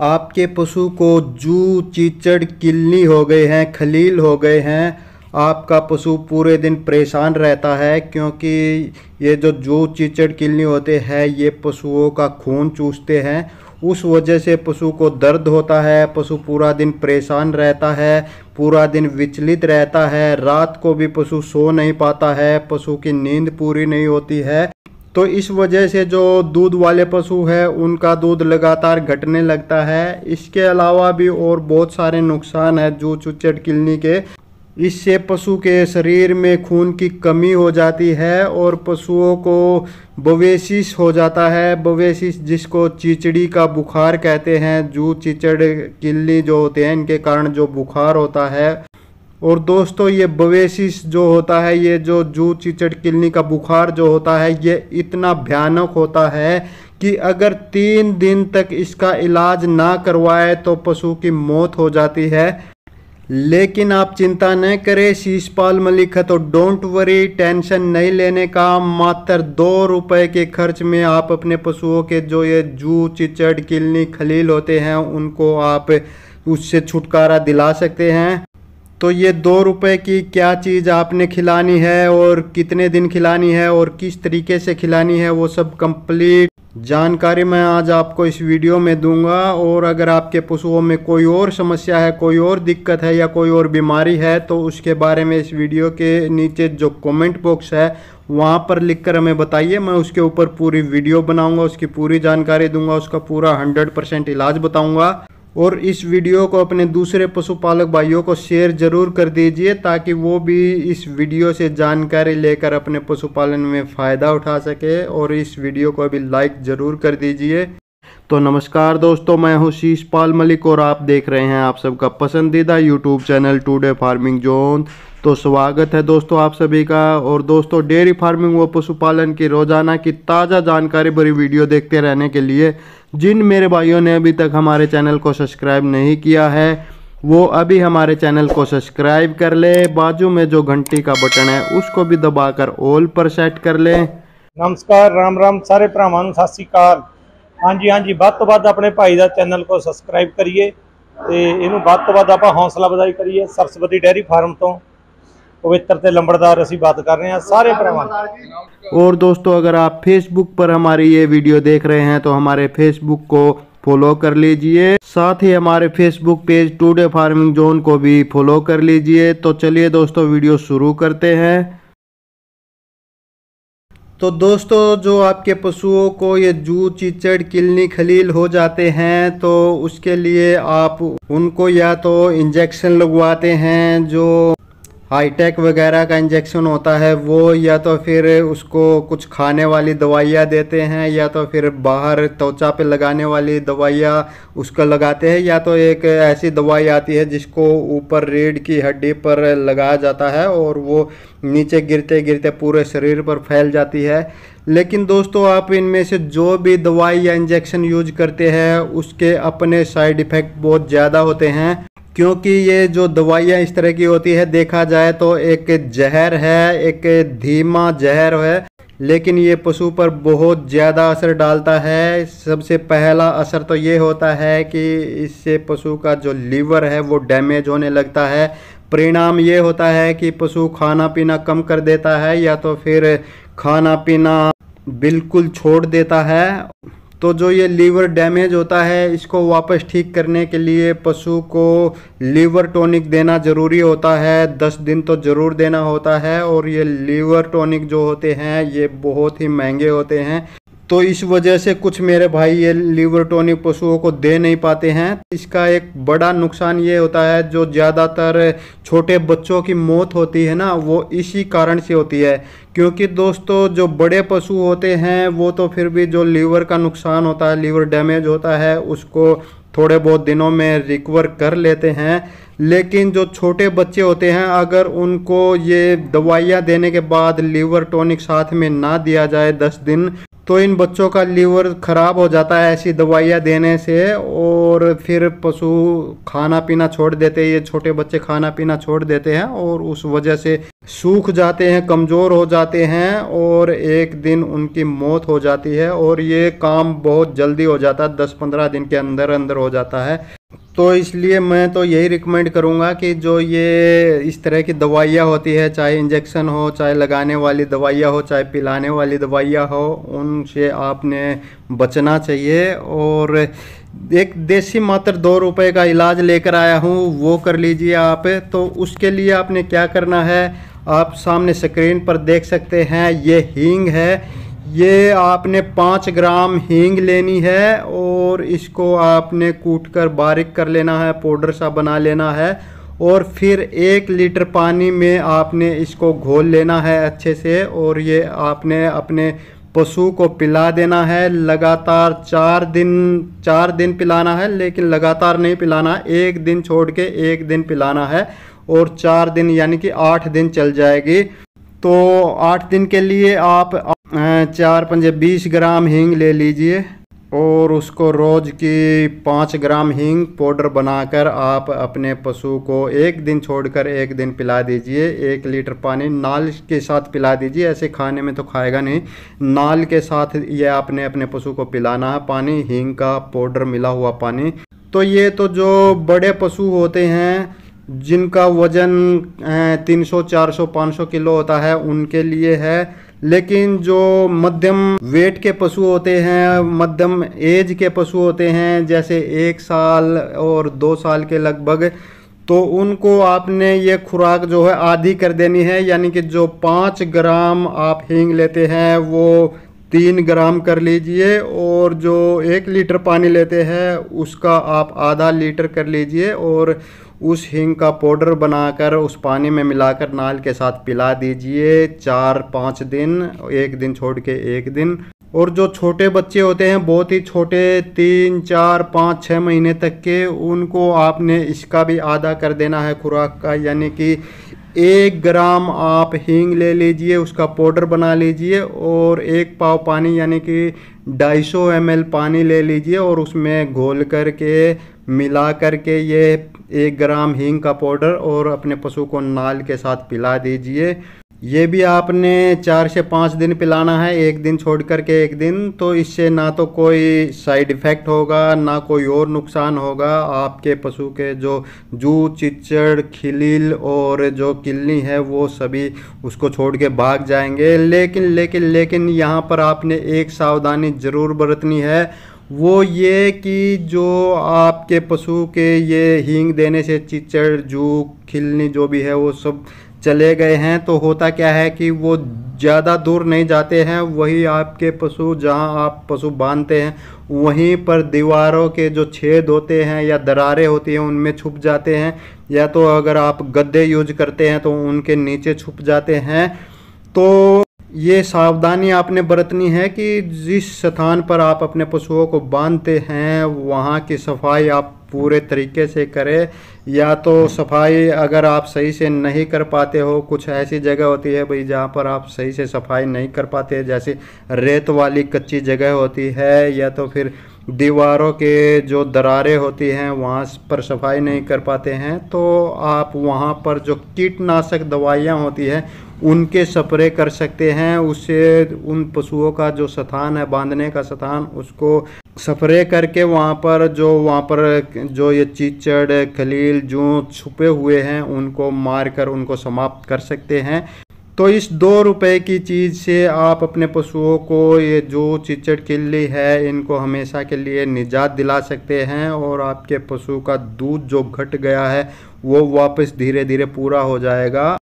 आपके पशु को जू, चीचड़, किलनी हो गए हैं, खलील हो गए हैं, आपका पशु पूरे दिन परेशान रहता है क्योंकि ये जो जू, चीचड़, किलनी होते हैं ये पशुओं का खून चूसते हैं। उस वजह से पशु को दर्द होता है, पशु पूरा दिन परेशान रहता है, पूरा दिन विचलित रहता है, रात को भी पशु सो नहीं पाता है, पशु की नींद पूरी नहीं होती है। तो इस वजह से जो दूध वाले पशु है उनका दूध लगातार घटने लगता है। इसके अलावा भी और बहुत सारे नुकसान है जू, चीचड़, किलनी के। इससे पशु के शरीर में खून की कमी हो जाती है और पशुओं को बवेसिस हो जाता है। बवेसिस जिसको चीचड़ी का बुखार कहते हैं। जू, चीचड़, किलनी जो होते हैं इनके कारण जो बुखार होता है। और दोस्तों ये बवेसिस जो होता है, ये जो जू, चीचड़, किलनी का बुखार जो होता है ये इतना भयानक होता है कि अगर 3 दिन तक इसका इलाज ना करवाए तो पशु की मौत हो जाती है। लेकिन आप चिंता न करें, शीशपाल मलिक है तो डोंट वरी, टेंशन नहीं लेने का। मात्र 2 रुपए के खर्च में आप अपने पशुओं के जो ये जू, चिचड़, किलनी, खलील होते हैं उनको आप उससे छुटकारा दिला सकते हैं। तो ये 2 रुपए की क्या चीज़ आपने खिलानी है और कितने दिन खिलानी है और किस तरीके से खिलानी है वो सब कंप्लीट जानकारी मैं आज आपको इस वीडियो में दूंगा। और अगर आपके पशुओं में कोई और समस्या है, कोई और दिक्कत है या कोई और बीमारी है तो उसके बारे में इस वीडियो के नीचे जो कमेंट बॉक्स है वहाँ पर लिखकर हमें बताइए। मैं उसके ऊपर पूरी वीडियो बनाऊंगा, उसकी पूरी जानकारी दूंगा, उसका पूरा 100% इलाज बताऊंगा। और इस वीडियो को अपने दूसरे पशुपालक भाइयों को शेयर जरूर कर दीजिए ताकि वो भी इस वीडियो से जानकारी लेकर अपने पशुपालन में फ़ायदा उठा सके। और इस वीडियो को अभी लाइक ज़रूर कर दीजिए। तो नमस्कार दोस्तों, मैं हूं शीशपाल मलिक और आप देख रहे हैं आप सबका पसंदीदा YouTube channel today farming zone. तो स्वागत है दोस्तों आप सभी का। और दोस्तों डेयरी फार्मिंग व पशुपालन की रोज़ाना की ताज़ा जानकारी भरी वीडियो देखते रहने के लिए जिन मेरे भाइयों ने अभी तक हमारे चैनल को सब्सक्राइब नहीं किया है वो अभी हमारे चैनल को सब्सक्राइब कर ले। बाजू में जो घंटी का बटन है उसको भी दबाकर ऑल पर सेट कर ले। नमस्कार, राम राम सारे भरावां नूं सत श्री अकाल। हाँ जी ਵੱਧ ਤੋਂ ਵੱਧ अपने भाई का चैनल को सबसक्राइब करिए तो इनू ਵੱਧ ਤੋਂ ਵੱਧ आपां हौसला बधाई करिए। सरस्वती डेयरी फार्म तो पवित्र ते लंबड़दार असीं बात कर रहे हैं सारे भरावां। और दोस्तों अगर आप फेसबुक पर हमारी ये वीडियो देख रहे हैं तो हमारे फेसबुक को फॉलो कर लीजिए। साथ ही हमारे Facebook page today farming zone को भी फॉलो कर लीजिए। तो चलिए दोस्तों वीडियो शुरू करते हैं। तो दोस्तों जो आपके पशुओं को ये जू, चीचड़, किलनी, खलील हो जाते हैं तो उसके लिए आप उनको या तो इंजेक्शन लगवाते हैं जो हाईटेक वगैरह का इंजेक्शन होता है वो, या तो फिर उसको कुछ खाने वाली दवाइयाँ देते हैं, या तो फिर बाहर त्वचा पे लगाने वाली दवाइयाँ उसको लगाते हैं, या तो एक ऐसी दवाई आती है जिसको ऊपर रीढ़ की हड्डी पर लगाया जाता है और वो नीचे गिरते गिरते पूरे शरीर पर फैल जाती है। लेकिन दोस्तों आप इनमें से जो भी दवाई या इंजेक्शन यूज करते हैं उसके अपने साइड इफ़ेक्ट बहुत ज़्यादा होते हैं क्योंकि ये जो दवाइयाँ इस तरह की होती है देखा जाए तो एक जहर है, एक धीमा जहर है, लेकिन ये पशु पर बहुत ज़्यादा असर डालता है। सबसे पहला असर तो ये होता है कि इससे पशु का जो लीवर है वो डैमेज होने लगता है। परिणाम ये होता है कि पशु खाना पीना कम कर देता है या तो फिर खाना पीना बिल्कुल छोड़ देता है। तो जो ये लीवर डैमेज होता है इसको वापस ठीक करने के लिए पशु को लीवर टॉनिक देना ज़रूरी होता है। 10 दिन तो ज़रूर देना होता है और ये लीवर टॉनिक जो होते हैं ये बहुत ही महंगे होते हैं। तो इस वजह से कुछ मेरे भाई ये लीवर टॉनिक पशुओं को दे नहीं पाते हैं। इसका एक बड़ा नुकसान ये होता है जो ज़्यादातर छोटे बच्चों की मौत होती है ना वो इसी कारण से होती है। क्योंकि दोस्तों जो बड़े पशु होते हैं वो तो फिर भी जो लीवर का नुकसान होता है, लीवर डैमेज होता है, उसको थोड़े बहुत दिनों में रिकवर कर लेते हैं। लेकिन जो छोटे बच्चे होते हैं अगर उनको ये दवाइयाँ देने के बाद लीवर टॉनिक साथ में ना दिया जाए 10 दिन तो इन बच्चों का लीवर ख़राब हो जाता है ऐसी दवाइयाँ देने से, और फिर पशु खाना पीना छोड़ देते हैं, ये छोटे बच्चे खाना पीना छोड़ देते हैं और उस वजह से सूख जाते हैं, कमज़ोर हो जाते हैं और एक दिन उनकी मौत हो जाती है। और ये काम बहुत जल्दी हो जाता है, 10-15 दिन के अंदर अंदर हो जाता है। तो इसलिए मैं तो यही रिकमेंड करूँगा कि जो ये इस तरह की दवाइयाँ होती है, चाहे इंजेक्शन हो, चाहे लगाने वाली दवाइयाँ हो, चाहे पिलाने वाली दवाइयाँ हो, उनसे आपने बचना चाहिए। और एक देसी मात्र 2 रुपए का इलाज लेकर आया हूँ, वो कर लीजिए आप। तो उसके लिए आपने क्या करना है, आप सामने स्क्रीन पर देख सकते हैं, ये हींग है। ये आपने 5 ग्राम हींग लेनी है और इसको आपने कूटकर बारीक कर लेना है, पाउडर सा बना लेना है। और फिर 1 लीटर पानी में आपने इसको घोल लेना है अच्छे से, और ये आपने अपने पशु को पिला देना है। लगातार 4 दिन पिलाना है, लेकिन लगातार नहीं पिलाना, 1 दिन छोड़ के 1 दिन पिलाना है। और 4 दिन यानी कि 8 दिन चल जाएगी। तो 8 दिन के लिए आप 4×5 20 ग्राम हींग ले लीजिए और उसको रोज़ की 5 ग्राम हींग पाउडर बनाकर आप अपने पशु को 1 दिन छोड़कर 1 दिन पिला दीजिए। 1 लीटर पानी नाल के साथ पिला दीजिए, ऐसे खाने में तो खाएगा नहीं, नाल के साथ ये आपने अपने पशु को पिलाना है, पानी हींग का पाउडर मिला हुआ पानी। तो ये तो जो बड़े पशु होते हैं जिनका वज़न 300, 400, 500 किलो होता है, उनके लिए है। लेकिन जो मध्यम वेट के पशु होते हैं, मध्यम एज के पशु होते हैं, जैसे 1 साल और 2 साल के लगभग, तो उनको आपने ये खुराक जो है आधी कर देनी है। यानी कि जो 5 ग्राम आप हींग लेते हैं वो 3 ग्राम कर लीजिए, और जो 1 लीटर पानी लेते हैं उसका आप आधा लीटर कर लीजिए, और उस हींग का पाउडर बनाकर उस पानी में मिलाकर नाल के साथ पिला दीजिए 4-5 दिन, 1 दिन छोड़ के 1 दिन। और जो छोटे बच्चे होते हैं, बहुत ही छोटे, 3, 4, 5, 6 महीने तक के, उनको आपने इसका भी आधा कर देना है खुराक का। यानी कि 1 ग्राम आप हींग ले लीजिए, उसका पाउडर बना लीजिए, और 1 पाव पानी यानी कि 250 ml पानी ले लीजिए, और उसमें घोल करके मिला करके ये 1 ग्राम हींग का पाउडर और अपने पशु को नाल के साथ पिला दीजिए। ये भी आपने 4 से 5 दिन पिलाना है, 1 दिन छोड़ करके 1 दिन। तो इससे ना तो कोई साइड इफ़ेक्ट होगा, ना कोई और नुकसान होगा। आपके पशु के जो जू, चिच्चड़, खिलील और जो किलनी है वो सभी उसको छोड़ के भाग जाएंगे। लेकिन यहाँ पर आपने एक सावधानी ज़रूर बरतनी है, वो ये कि जो आपके पशु के ये हींग देने से चिच्चड़, जू, खिलनी जो भी है वो सब चले गए हैं, तो होता क्या है कि वो ज़्यादा दूर नहीं जाते हैं। वही आपके पशु, जहां आप पशु बांधते हैं, वहीं पर दीवारों के जो छेद होते हैं या दरारें होती हैं उनमें छुप जाते हैं, या तो अगर आप गद्दे यूज करते हैं तो उनके नीचे छुप जाते हैं। तो ये सावधानी आपने बरतनी है कि जिस स्थान पर आप अपने पशुओं को बांधते हैं वहाँ की सफाई आप पूरे तरीके से करें। या तो सफाई अगर आप सही से नहीं कर पाते हो, कुछ ऐसी जगह होती है भाई जहाँ पर आप सही से सफाई नहीं कर पाते, जैसे रेत वाली कच्ची जगह होती है, या तो फिर दीवारों के जो दरारें होती हैं वहाँ पर सफाई नहीं कर पाते हैं, तो आप वहाँ पर जो कीटनाशक दवाइयाँ होती हैं उनके स्प्रे कर सकते हैं। उससे उन पशुओं का जो स्थान है, बांधने का स्थान, उसको स्प्रे करके वहाँ पर जो ये चीचड़, खलील, जूं छुपे हुए हैं उनको मारकर उनको समाप्त कर सकते हैं। तो इस 2 रुपए की चीज़ से आप अपने पशुओं को, ये जो चिच्चड़, किल्ली है, इनको हमेशा के लिए निजात दिला सकते हैं, और आपके पशु का दूध जो घट गया है वो वापस धीरे धीरे पूरा हो जाएगा।